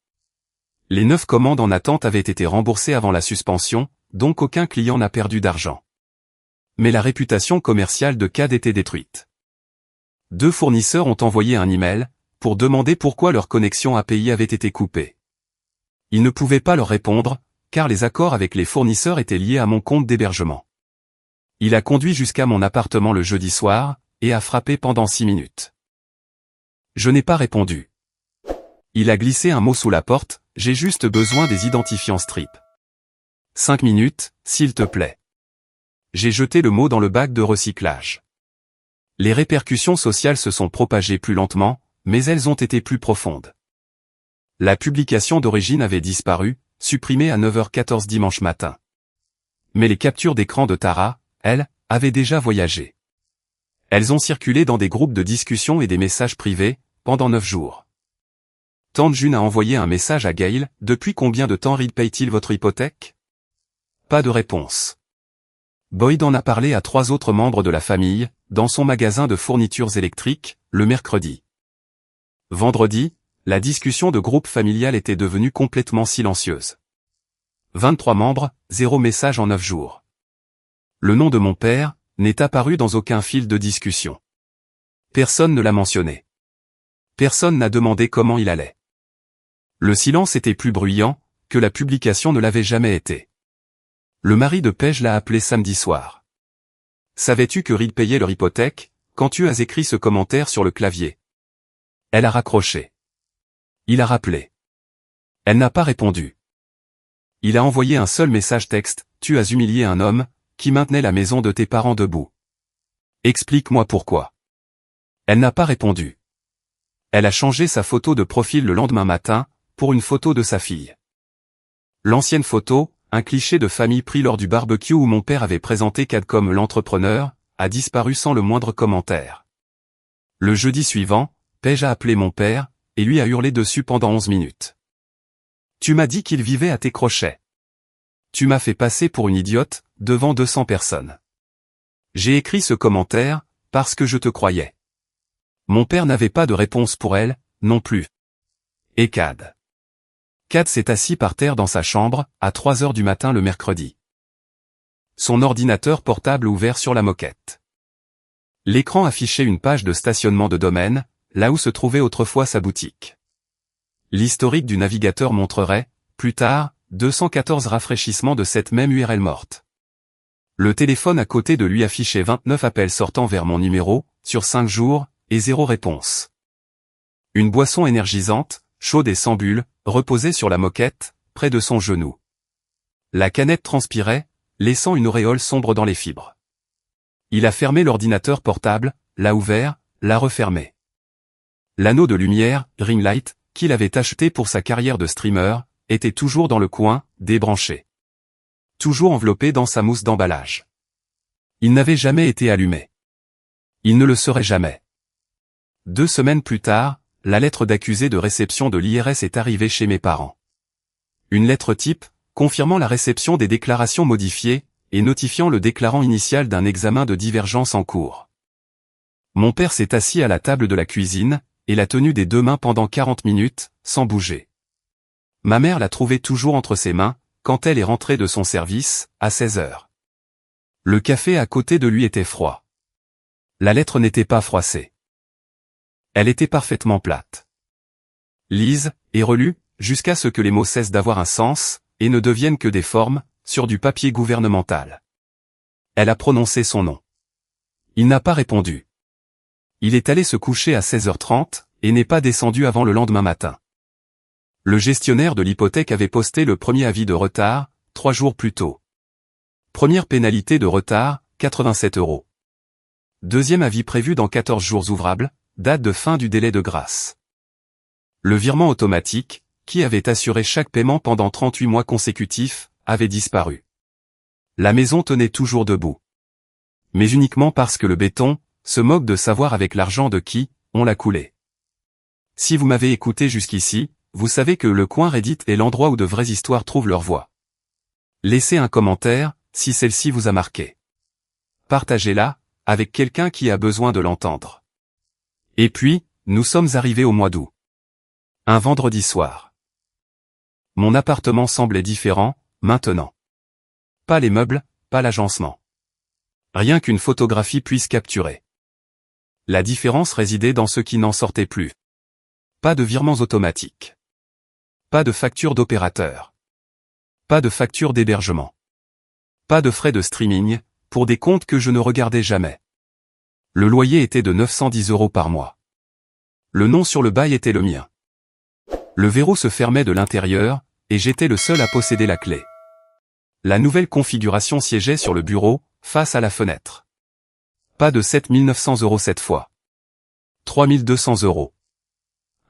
Speaker 1: Les 9 commandes en attente avaient été remboursées avant la suspension, donc aucun client n'a perdu d'argent. Mais la réputation commerciale de CAD était détruite. 2 fournisseurs ont envoyé un email, pour demander pourquoi leur connexion API avait été coupée. Ils ne pouvaient pas leur répondre, car les accords avec les fournisseurs étaient liés à mon compte d'hébergement. Il a conduit jusqu'à mon appartement le jeudi soir, et a frappé pendant 6 minutes. Je n'ai pas répondu. Il a glissé un mot sous la porte, j'ai juste besoin des identifiants strip. 5 minutes, s'il te plaît. J'ai jeté le mot dans le bac de recyclage. Les répercussions sociales se sont propagées plus lentement, mais elles ont été plus profondes. La publication d'origine avait disparu, supprimée à 9h14 dimanche matin. Mais les captures d'écran de Tara, elles, avaient déjà voyagé. Elles ont circulé dans des groupes de discussion et des messages privés, pendant 9 jours. Tante June a envoyé un message à Gail, « Depuis combien de temps Reed paye-t-il votre hypothèque ?» Pas de réponse. Boyd en a parlé à 3 autres membres de la famille, dans son magasin de fournitures électriques, le mercredi. Vendredi, la discussion de groupe familial était devenue complètement silencieuse. 23 membres, 0 message en 9 jours. Le nom de mon père n'est apparu dans aucun fil de discussion. Personne ne l'a mentionné. Personne n'a demandé comment il allait. Le silence était plus bruyant que la publication ne l'avait jamais été. Le mari de Paige l'a appelé samedi soir. Savais-tu que Reed payait leur hypothèque, quand tu as écrit ce commentaire sur le clavier? Elle a raccroché. Il a rappelé. Elle n'a pas répondu. Il a envoyé un seul message texte, « Tu as humilié un homme, qui maintenait la maison de tes parents debout. Explique-moi pourquoi. » Elle n'a pas répondu. Elle a changé sa photo de profil le lendemain matin, pour une photo de sa fille. L'ancienne photo, un cliché de famille pris lors du barbecue où mon père avait présenté Cad comme l'entrepreneur, a disparu sans le moindre commentaire. Le jeudi suivant, Paige a appelé mon père, et lui a hurlé dessus pendant 11 minutes. Tu m'as dit qu'il vivait à tes crochets. Tu m'as fait passer pour une idiote, devant 200 personnes. J'ai écrit ce commentaire, parce que je te croyais. Mon père n'avait pas de réponse pour elle, non plus. Et Cad. Cad s'est assis par terre dans sa chambre, à 3 heures du matin le mercredi. Son ordinateur portable ouvert sur la moquette. L'écran affichait une page de stationnement de domaine, là où se trouvait autrefois sa boutique. L'historique du navigateur montrerait, plus tard, 214 rafraîchissements de cette même URL morte. Le téléphone à côté de lui affichait 29 appels sortant vers mon numéro, sur 5 jours, et 0 réponse. Une boisson énergisante, chaude et sans bulle, reposait sur la moquette, près de son genou. La canette transpirait, laissant une auréole sombre dans les fibres. Il a fermé l'ordinateur portable, l'a ouvert, l'a refermé. L'anneau de lumière, ring light, qu'il avait acheté pour sa carrière de streamer, était toujours dans le coin, débranché. Toujours enveloppé dans sa mousse d'emballage. Il n'avait jamais été allumé. Il ne le serait jamais. 2 semaines plus tard, la lettre d'accusé de réception de l'IRS est arrivée chez mes parents. Une lettre type, confirmant la réception des déclarations modifiées, et notifiant le déclarant initial d'un examen de divergence en cours. Mon père s'est assis à la table de la cuisine, et l'a tenu des 2 mains pendant 40 minutes, sans bouger. Ma mère l'a trouvé toujours entre ses mains, quand elle est rentrée de son service, à 16 heures. Le café à côté de lui était froid. La lettre n'était pas froissée. Elle était parfaitement plate. Lise, et relue, jusqu'à ce que les mots cessent d'avoir un sens, et ne deviennent que des formes, sur du papier gouvernemental. Elle a prononcé son nom. Il n'a pas répondu. Il est allé se coucher à 16h30, et n'est pas descendu avant le lendemain matin. Le gestionnaire de l'hypothèque avait posté le premier avis de retard, 3 jours plus tôt. Première pénalité de retard, 87 €. Deuxième avis prévu dans 14 jours ouvrables, date de fin du délai de grâce. Le virement automatique, qui avait assuré chaque paiement pendant 38 mois consécutifs, avait disparu. La maison tenait toujours debout. Mais uniquement parce que le béton se moque de savoir avec l'argent de qui on l'a coulé. Si vous m'avez écouté jusqu'ici, vous savez que le coin Reddit est l'endroit où de vraies histoires trouvent leur voie. Laissez un commentaire, si celle-ci vous a marqué. Partagez-la, avec quelqu'un qui a besoin de l'entendre. Et puis, nous sommes arrivés au mois d'août. Un vendredi soir. Mon appartement semblait différent, maintenant. Pas les meubles, pas l'agencement. Rien qu'une photographie puisse capturer. La différence résidait dans ce qui n'en sortait plus. Pas de virements automatiques. Pas de facture d'opérateur. Pas de facture d'hébergement. Pas de frais de streaming, pour des comptes que je ne regardais jamais. Le loyer était de 910 € par mois. Le nom sur le bail était le mien. Le verrou se fermait de l'intérieur, et j'étais le seul à posséder la clé. La nouvelle configuration siégeait sur le bureau, face à la fenêtre. Pas de 7 900 € cette fois. 3 200 €.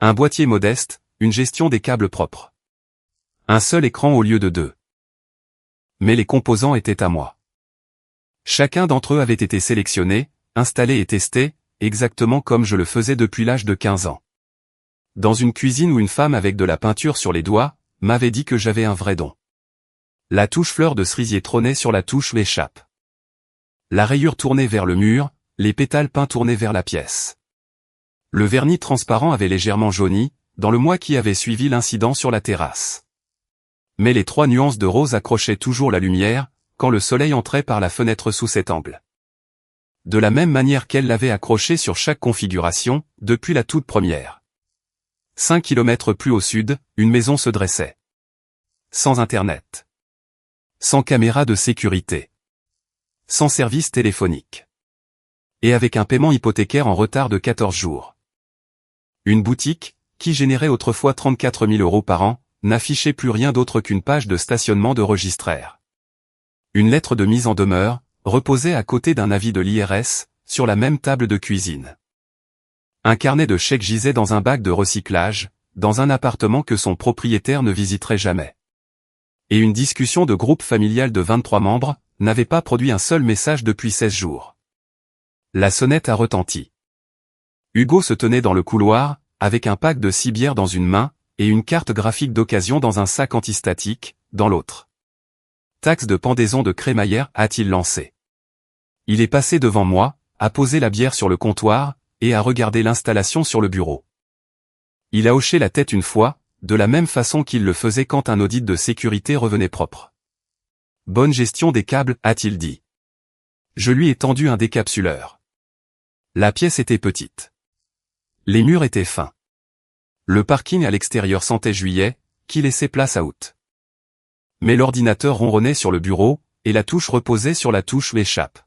Speaker 1: Un boîtier modeste, une gestion des câbles propres. Un seul écran au lieu de 2. Mais les composants étaient à moi. Chacun d'entre eux avait été sélectionné, installé et testé, exactement comme je le faisais depuis l'âge de 15 ans. Dans une cuisine où une femme avec de la peinture sur les doigts, m'avait dit que j'avais un vrai don. La touche fleur de cerisier trônait sur la touche échappe. La rayure tournait vers le mur, les pétales peints tournaient vers la pièce. Le vernis transparent avait légèrement jauni, dans le mois qui avait suivi l'incident sur la terrasse. Mais les 3 nuances de rose accrochaient toujours la lumière, quand le soleil entrait par la fenêtre sous cet angle. De la même manière qu'elle l'avait accroché sur chaque configuration, depuis la toute première. 5 kilomètres plus au sud, une maison se dressait. Sans internet. Sans caméra de sécurité. Sans service téléphonique. Et avec un paiement hypothécaire en retard de 14 jours. Une boutique, qui générait autrefois 34 000 € par an, n'affichait plus rien d'autre qu'une page de stationnement de registraire. Une lettre de mise en demeure, reposait à côté d'un avis de l'IRS, sur la même table de cuisine. Un carnet de chèques gisait dans un bac de recyclage, dans un appartement que son propriétaire ne visiterait jamais. Et une discussion de groupe familial de 23 membres, n'avait pas produit un seul message depuis 16 jours. La sonnette a retenti. Hugo se tenait dans le couloir, avec un pack de 6 bières dans une main, et une carte graphique d'occasion dans un sac antistatique, dans l'autre. Taxe de pendaison de crémaillère, a-t-il lancé. Il est passé devant moi, a posé la bière sur le comptoir, et a regardé l'installation sur le bureau. Il a hoché la tête une fois, de la même façon qu'il le faisait quand un audit de sécurité revenait propre. Bonne gestion des câbles, a-t-il dit. Je lui ai tendu un décapsuleur. La pièce était petite. Les murs étaient fins. Le parking à l'extérieur sentait juillet, qui laissait place à août. Mais l'ordinateur ronronnait sur le bureau, et la touche reposait sur la touche échappe.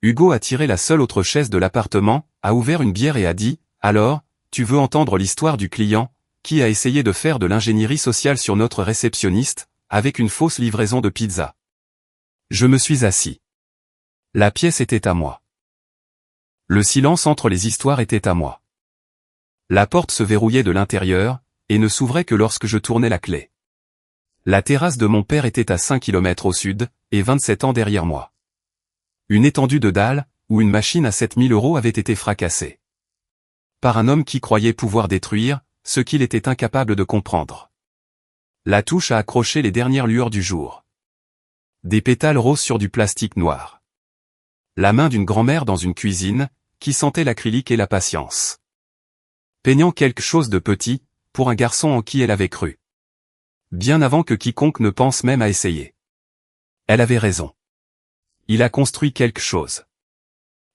Speaker 1: Hugo a tiré la seule autre chaise de l'appartement, a ouvert une bière et a dit, « Alors, tu veux entendre l'histoire du client, qui a essayé de faire de l'ingénierie sociale sur notre réceptionniste, avec une fausse livraison de pizza. » Je me suis assis. La pièce était à moi. Le silence entre les histoires était à moi. La porte se verrouillait de l'intérieur, et ne s'ouvrait que lorsque je tournais la clé. La terrasse de mon père était à 5 kilomètres au sud, et 27 ans derrière moi. Une étendue de dalles, où une machine à 7 000 € avait été fracassée. Par un homme qui croyait pouvoir détruire, ce qu'il était incapable de comprendre. La touche a accroché les dernières lueurs du jour. Des pétales roses sur du plastique noir. La main d'une grand-mère dans une cuisine, qui sentait l'acrylique et la patience. Peignant quelque chose de petit, pour un garçon en qui elle avait cru. Bien avant que quiconque ne pense même à essayer. Elle avait raison. Il a construit quelque chose.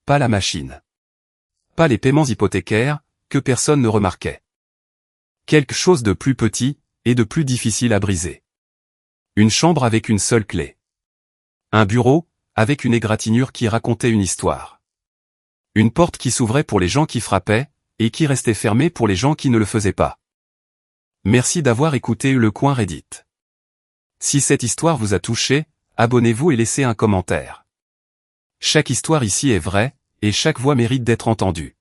Speaker 1: Pas la machine. Pas les paiements hypothécaires, que personne ne remarquait. Quelque chose de plus petit, et de plus difficile à briser. Une chambre avec une seule clé. Un bureau, avec une égratignure qui racontait une histoire. Une porte qui s'ouvrait pour les gens qui frappaient, et qui restait fermée pour les gens qui ne le faisaient pas. Merci d'avoir écouté Le Coin Reddit. Si cette histoire vous a touché, abonnez-vous et laissez un commentaire. Chaque histoire ici est vraie, et chaque voix mérite d'être entendue.